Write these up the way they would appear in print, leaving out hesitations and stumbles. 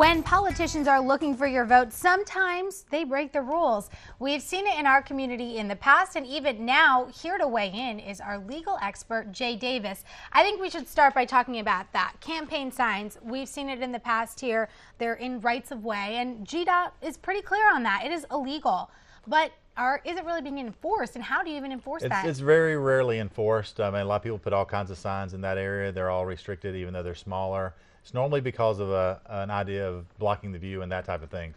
When politicians are looking for your vote, sometimes they break the rules. We've seen it in our community in the past, and even now. Here to weigh in is our legal expert, Jay Davis. I think we should start by talking about that. Campaign signs, we've seen it in the past here. They're in rights of way, and GDOT is pretty clear on that. It is illegal. But is it really being enforced, and how do you even enforce that? It's very rarely enforced. I mean, a lot of people put all kinds of signs in that area. They're all restricted, even though they're smaller. It's normally because of an idea of blocking the view and that type of things.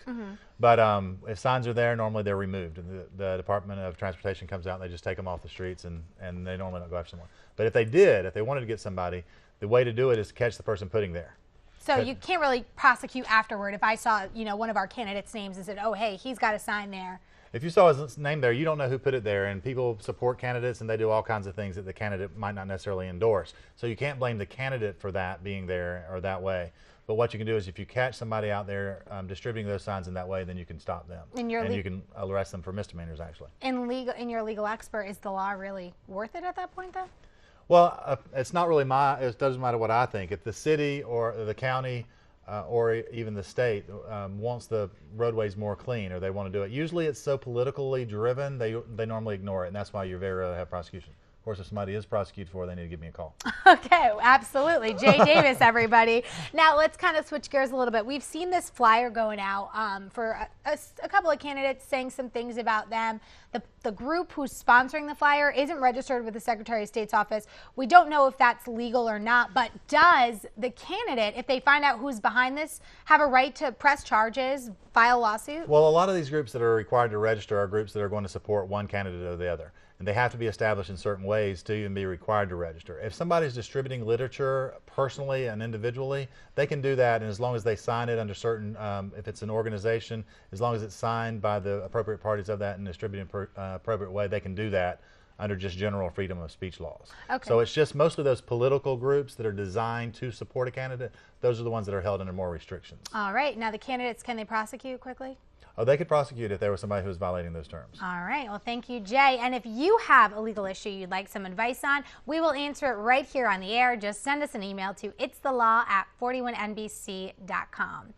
But if signs are there, normally they're removed. The Department of Transportation comes out and they just take them off the streets, and they normally don't go after someone. But if they wanted to get somebody, the way to do it is to catch the person putting there. So you can't really prosecute afterward. If I saw, one of our candidates' names and said, oh, hey, he's got a sign there. If you saw his name there, you don't know who put it there, and people support candidates and they do all kinds of things that the candidate might not necessarily endorse. So you can't blame the candidate for that being there or that way. But what you can do is if you catch somebody out there distributing those signs in that way, then you can stop them. And you can arrest them for misdemeanors, actually. In your legal expert, is the law really worth it at that point, though? Well, it's not really it doesn't matter what I think. If the city or the county or even the state wants the roadways more clean, or they want to do it. Usually it's so politically driven, they normally ignore it, and that's why you very rarely have prosecution. Of course, if somebody is prosecuted for it, they need to give me a call. Okay, absolutely. Jay Davis, everybody. Now, let's kind of switch gears a little bit. We've seen this flyer going out for a couple of candidates saying some things about them. The group who's sponsoring the flyer isn't registered with the Secretary of State's office. We don't know if that's legal or not, but does the candidate, if they find out who's behind this, have a right to press charges, file a lawsuit? Well, a lot of these groups that are required to register are groups that are going to support one candidate or the other. And they have to be established in certain ways to even be required to register. If somebody's distributing literature personally and individually, they can do that, and as long as they sign it under certain, if it's an organization, as long as it's signed by the appropriate parties of that and distributed in appropriate way, they can do that under just general freedom of speech laws. Okay. So it's just mostly those political groups that are designed to support a candidate. Those are the ones that are held under more restrictions. All right. Now the candidates, can they prosecute quickly? Oh, they could prosecute if there was somebody who was violating those terms. All right. Well, thank you, Jay. And if you have a legal issue you'd like some advice on, we will answer it right here on the air. Just send us an email to itsthelaw@41nbc.com.